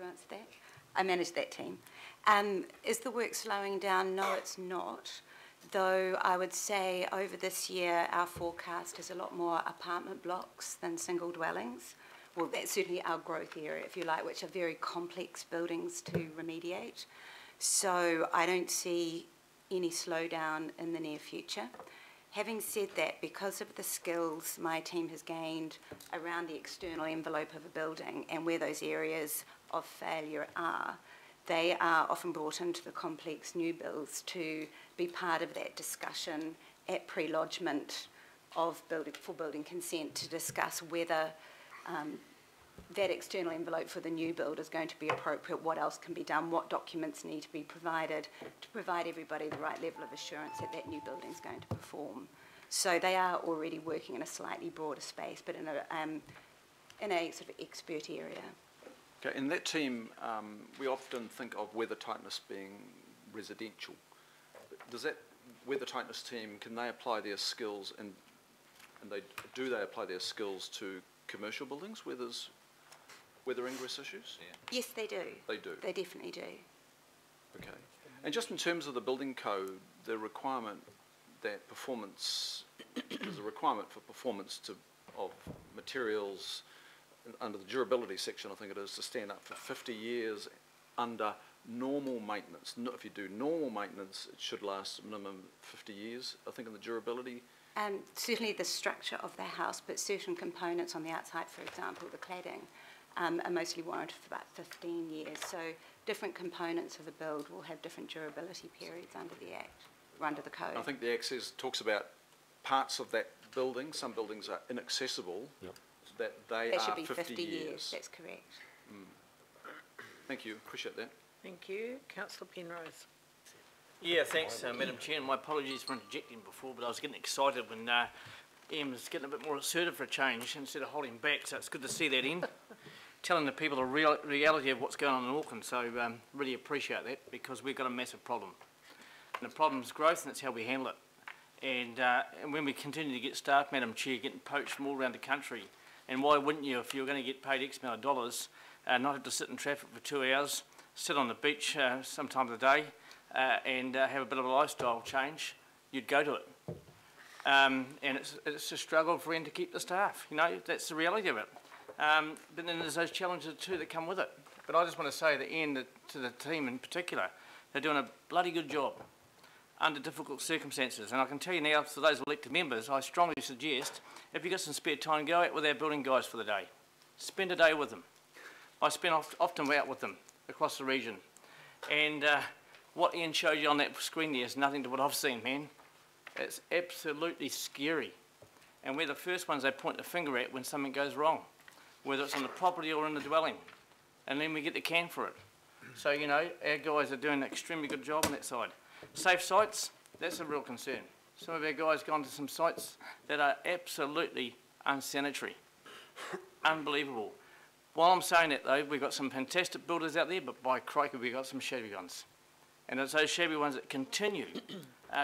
answer that. I manage that team. Is the work slowing down? No, it's not. Though I would say over this year our forecast is a lot more apartment blocks than single dwellings. Well, that's certainly our growth area, if you like, which are very complex buildings to remediate. So I don't see any slowdown in the near future. Having said that, because of the skills my team has gained around the external envelope of a building and where those areas of failure are, they are often brought into the complex new builds to be part of that discussion at pre-lodgement of building consent to discuss whether that external envelope for the new build is going to be appropriate, what else can be done, what documents need to be provided to provide everybody the right level of assurance that that new building is going to perform. So they are already working in a slightly broader space, but in a sort of expert area. Okay, in that team, we often think of weather tightness being residential. Does that weather tightness team, can they apply their skills and do they apply their skills to commercial buildings where there's weather ingress issues? Yeah. Yes, they do. They do? They definitely do. Okay. And just in terms of the building code, the requirement that performance, there's a requirement for performance of materials under the durability section, I think it is, to stand up for 50 years under normal maintenance. If you do normal maintenance, it should last a minimum 50 years, I think, in the durability. Certainly the structure of the house, but certain components on the outside, for example, the cladding, are mostly warranted for about 15 years. So different components of a build will have different durability periods under the Act, or under the code. I think the Act talks about parts of that building, some buildings are inaccessible, yep, that they should be 50 years. That's correct. Thank you, appreciate that. Thank you. Councillor Penrose. Yeah, thanks, Madam Chair. And my apologies for interjecting before, but I was getting excited when Em was getting a bit more assertive for a change instead of holding back, so it's good to see that in. Telling the people the reality of what's going on in Auckland, so really appreciate that, because we've got a massive problem. And the problem's growth, and that's how we handle it. And when we continue to get staff, Madam Chair, getting poached from all around the country, and why wouldn't you, if you were going to get paid X amount of dollars, not have to sit in traffic for 2 hours, sit on the beach sometimes a day, and have a bit of a lifestyle change, you'd go to it. And it's a struggle for them to keep the staff, you know, that's the reality of it. But then there's those challenges too that come with it. But I just want to say to the team in particular, they're doing a bloody good job under difficult circumstances. And I can tell you now, for those elected members, I strongly suggest, if you've got some spare time, go out with our building guys for the day. Spend a day with them. I spend often out with them across the region. And what Ian showed you on that screen there is nothing to what I've seen, man. It's absolutely scary. And we're the first ones they point the finger at when something goes wrong, whether it's on the property or in the dwelling. And then we get the can for it. So, you know, our guys are doing an extremely good job on that side. Safe sites, that's a real concern. Some of our guys have gone to some sites that are absolutely unsanitary. Unbelievable. While I'm saying that though, we've got some fantastic builders out there, but by crikey, we've got some shabby ones. And it's those shabby ones that continue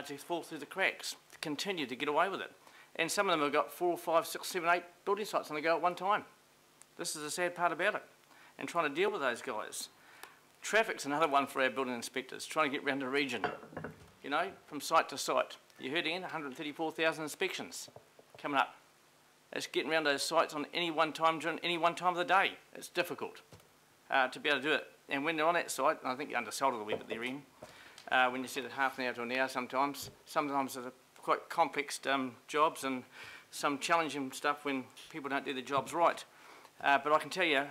to fall through the cracks, to continue to get away with it. And some of them have got 4, 5, 6, 7, 8 building sites on the go at one time. This is the sad part about it, and trying to deal with those guys. Traffic's another one for our building inspectors, trying to get around the region, you know, from site to site. You heard Ian, 134,000 inspections coming up. It's getting around those sites on any one time during any one time of the day. It's difficult to be able to do it. And when they're on that site, and I think you're undersold a little bit there, Ian, when you set it half an hour to an hour sometimes they're quite complex jobs and some challenging stuff when people don't do their jobs right. But I can tell you,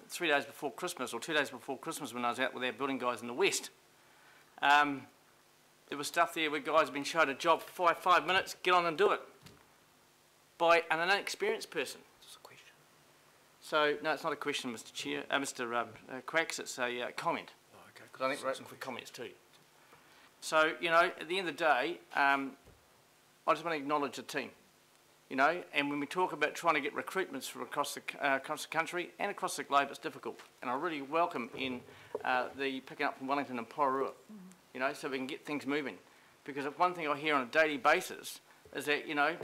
3 days before Christmas, or 2 days before Christmas, when I was out with our building guys in the West, there was stuff there where guys have been shown a job for 5 minutes, get on and do it, by an inexperienced person. That's a question. So, no, it's not a question, Mr. Chair, Mr. Quacks, it's a comment. Oh, okay. Because I think we're open for comments too. So, you know, at the end of the day, I just want to acknowledge the team. You know, and when we talk about trying to get recruitments from across the country and across the globe, it's difficult. And I really welcome in the picking up from Wellington and Porirua, you know, so we can get things moving. Because one thing I hear on a daily basis is that, you know,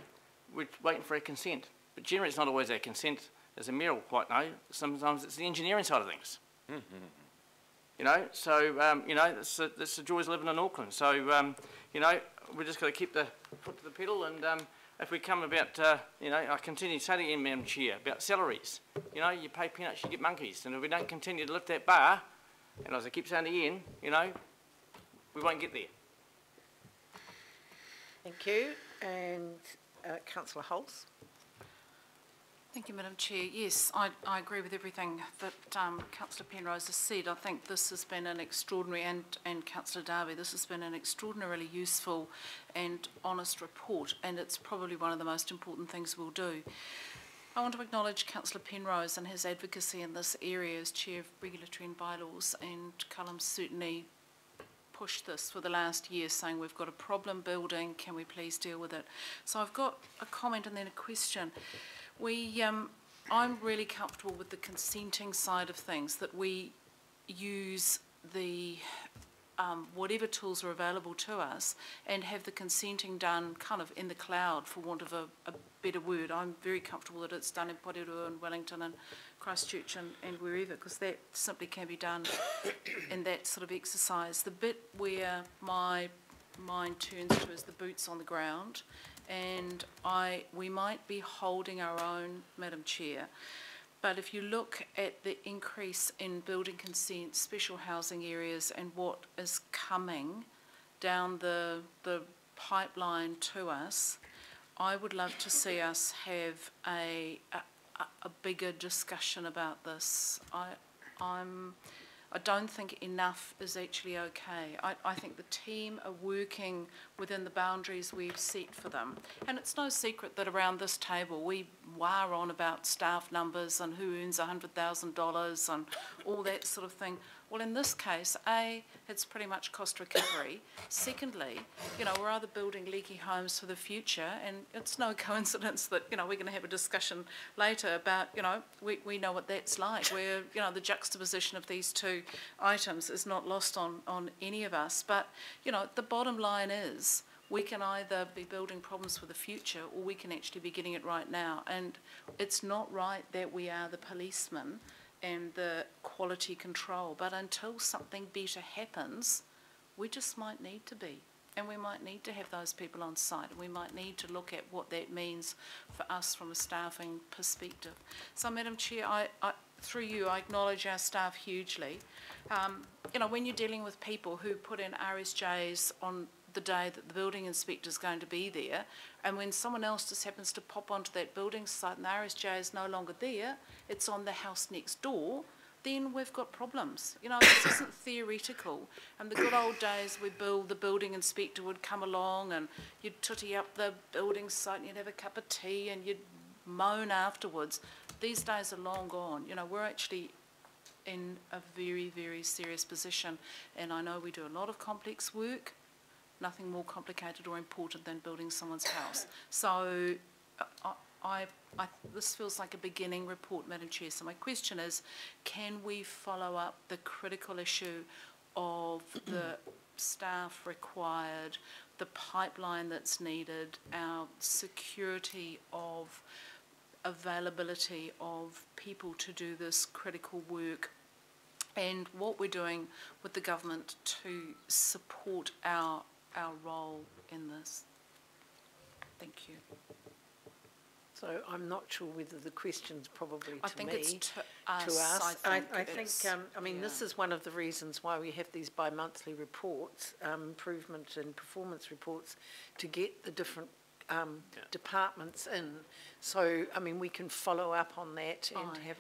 we're waiting for our consent. But generally it's not always our consent, as the Mayor will quite know. Sometimes it's the engineering side of things. You know, so, you know, that's the joys of living in Auckland. So, you know, we're just got to keep the foot to the pedal, and if we come about, you know, I continue to say to you, Madam Chair, about salaries. You know, you pay peanuts, you get monkeys, and if we don't continue to lift that bar, and as I keep saying to Ian, you know, we won't get there. Thank you. And Councillor Hulse. Thank you, Madam Chair. Yes, I agree with everything that Councillor Penrose has said. I think this has been an extraordinary, and Councillor Darby, this has been an extraordinarily useful and honest report, and it's probably one of the most important things we'll do. I want to acknowledge Councillor Penrose and his advocacy in this area as Chair of Regulatory and Bylaws, and Callum's certainly pushed this for the last year, saying we've got a problem building, can we please deal with it? So I've got a comment and then a question. I'm really comfortable with the consenting side of things, that we use the whatever tools are available to us and have the consenting done kind of in the cloud, for want of a better word. I'm very comfortable that it's done in Porirua and Wellington and Christchurch and wherever, because that simply can be done in that sort of exercise. The bit where my mind turns to is the boots on the ground, and we might be holding our own, Madam Chair, but if you look at the increase in building consent, special housing areas, and what is coming down the pipeline to us, I would love to see us have a bigger discussion about this. I don't think enough is actually okay. I think the team are working within the boundaries we've set for them. And it's no secret that around this table we wire on about staff numbers and who earns $100,000 and all that sort of thing. Well, in this case, A, it's pretty much cost recovery. Secondly, you know, we're either building leaky homes for the future, and it's no coincidence that, you know, we're going to have a discussion later about, you know, we know what that's like, where, you know, the juxtaposition of these two items is not lost on any of us. But, you know, the bottom line is we can either be building problems for the future, or we can actually be getting it right now. And it's not right that we are the policemen and the quality control, but until something better happens, we just might need to be, and we might need to have those people on site, and we might need to look at what that means for us from a staffing perspective. So, Madam Chair, I through you, I acknowledge our staff hugely. You know, when you're dealing with people who put in RSJs on the day that the building inspector is going to be there, and when someone else just happens to pop onto that building site and the RSJ is no longer there, it's on the house next door, then we've got problems. You know, this isn't theoretical. And the good old days where the building inspector would come along and you'd tooty up the building site and you'd have a cup of tea and you'd moan afterwards. These days are long gone. You know, we're actually in a very, very serious position, and I know we do a lot of complex work, nothing more complicated or important than building someone's house. So this feels like a beginning report, Madam Chair. So my question is, can we follow up the critical issue of the staff required, the pipeline that's needed, our security of availability of people to do this critical work, and what we're doing with the government to support our role in this? Thank you. So I'm not sure whether the question's probably I to think me, it's to us. us. I think I mean, yeah. this is one of the reasons why we have these bi-monthly reports, improvement and performance reports, to get the different departments in. So, I mean, we can follow up on that and have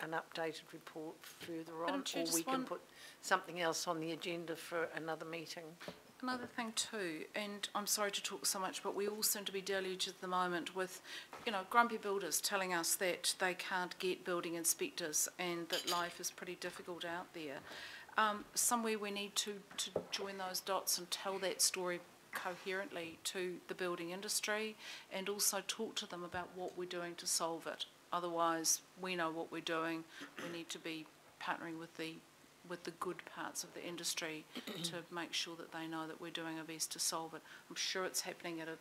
an updated report further on, or we can put something else on the agenda for another meeting. Another thing too, and I'm sorry to talk so much, but we all seem to be deluged at the moment with, you know, grumpy builders telling us that they can't get building inspectors and that life is pretty difficult out there. Somewhere we need to join those dots and tell that story coherently to the building industry, and also talk to them about what we're doing to solve it. Otherwise, we know what we're doing. We need to be partnering with the with the good parts of the industry to make sure that they know that we're doing our best to solve it. I'm sure it's happening at a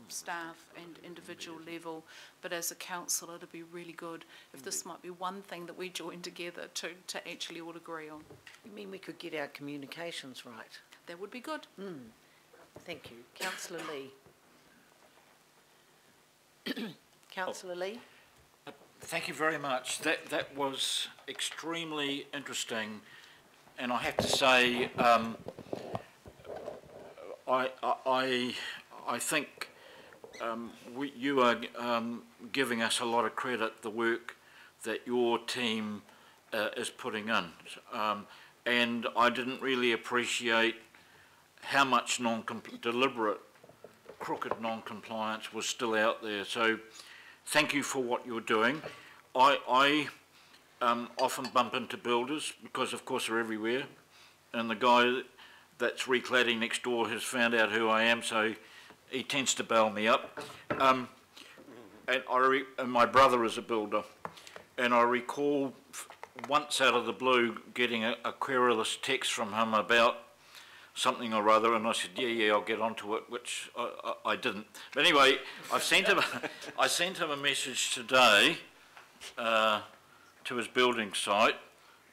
staff and individual level, but as a council it'd be really good if this might be one thing that we join together to actually all agree on. You mean we could get our communications right? That would be good. Thank you. Councillor Lee. Councillor Lee. Thank you very much. That was extremely interesting, and I have to say, I think you are giving us a lot of credit, the work that your team is putting in, and I didn't really appreciate how much deliberate, crooked non-compliance was still out there. So thank you for what you're doing. I often bump into builders because, of course, they're everywhere, and the guy that's recladding next door has found out who I am, so he tends to bail me up. And my brother is a builder, and I recall once out of the blue getting a querulous text from him about something or other, and I said, yeah, I'll get onto it, which I didn't. But anyway, I sent him a message today to his building site,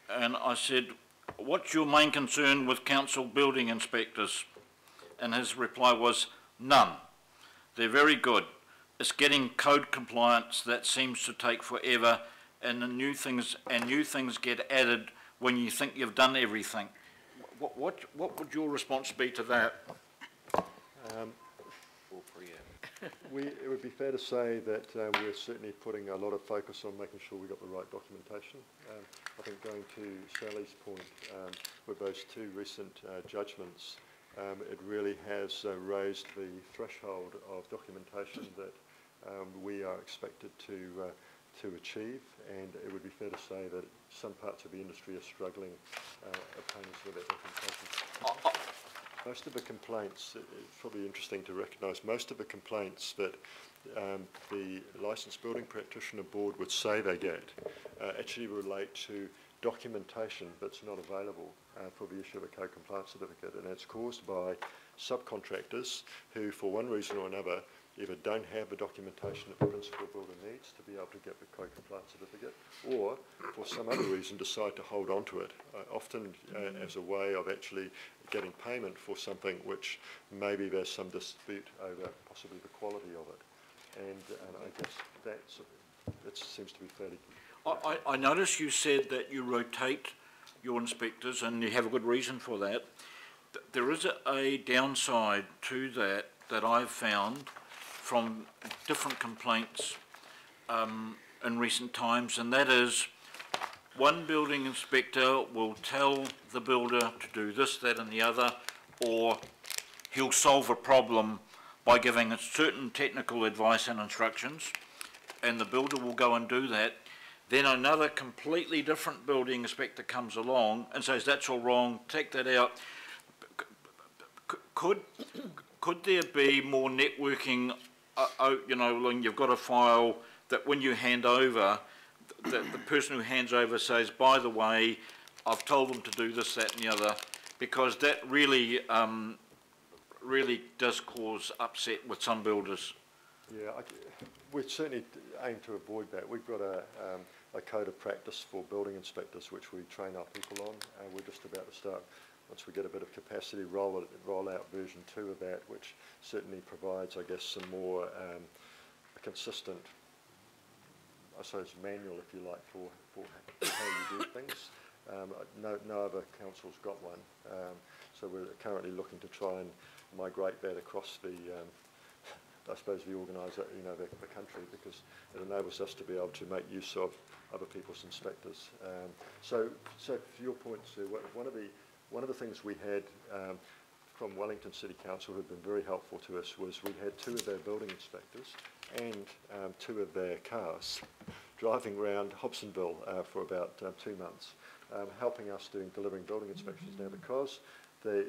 and I said, what's your main concern with council building inspectors? And his reply was, none. They're very good. It's getting code compliance that seems to take forever, and new things get added when you think you've done everything. What would your response be to that? It would be fair to say that we're certainly putting a lot of focus on making sure we got the right documentation. I think going to Sally's point, with those two recent judgments, it really has raised the threshold of documentation that we are expected to achieve, and it would be fair to say that some parts of the industry are struggling opponents with that documentation. Most of the complaints, it's probably interesting to recognise, most of the complaints that the Licensed Building Practitioner Board would say they get actually relate to documentation that's not available for the issue of a code compliance certificate, and it's caused by subcontractors who, for one reason or another, either don't have the documentation that the principal builder needs to be able to get the code compliance certificate, or for some other reason decide to hold on to it, often as a way of actually getting payment for something which maybe there's some dispute over possibly the quality of it. And I guess that seems to be fairly... I notice you said that you rotate your inspectors, and you have a good reason for that. There is a downside to that I've found from different complaints in recent times, and that is one building inspector will tell the builder to do this, that and the other, or he'll solve a problem by giving a certain technical advice and instructions, and the builder will go and do that. Then another completely different building inspector comes along and says, that's all wrong, take that out. Could there be more networking, you know, when you've got a file that when you hand over, the person who hands over says, by the way, I've told them to do this, that and the other, because that really, really does cause upset with some builders. Yeah, we certainly aim to avoid that. We've got a code of practice for building inspectors which we train our people on, and we're just about to start, once we get a bit of capacity, roll out version 2 of that, which certainly provides, I guess, some more consistent, I suppose, manual, if you like, for how you do things. No other council's got one, so we're currently looking to try and migrate that across the I suppose the organiser, the country, because it enables us to be able to make use of other people's inspectors. So for your point, Sue, one of the things we had from Wellington City Council, who have been very helpful to us, was we had 2 of their building inspectors and 2 of their cars driving around Hobsonville for about 2 months, helping us delivering building inspections. Now, because the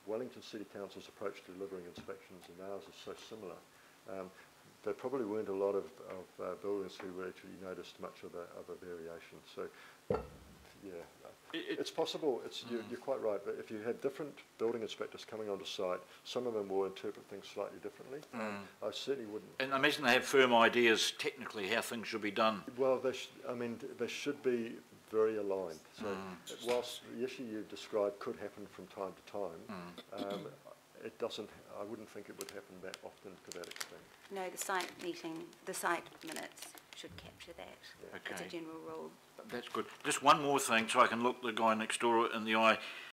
Wellington City Council's approach to delivering inspections and ours is so similar, there probably weren't a lot of builders who actually noticed much of a variation. So, yeah. It's possible, you're quite right, but if you had different building inspectors coming onto site, some of them will interpret things slightly differently. I certainly wouldn't. And I imagine they have firm ideas technically how things should be done. Well, they should be very aligned. So whilst the issue you've described could happen from time to time, it doesn't, I wouldn't think it would happen that often to that extent. No, the site minutes should capture that. Okay. As a general rule. That's good. Just one more thing so I can look the guy next door in the eye.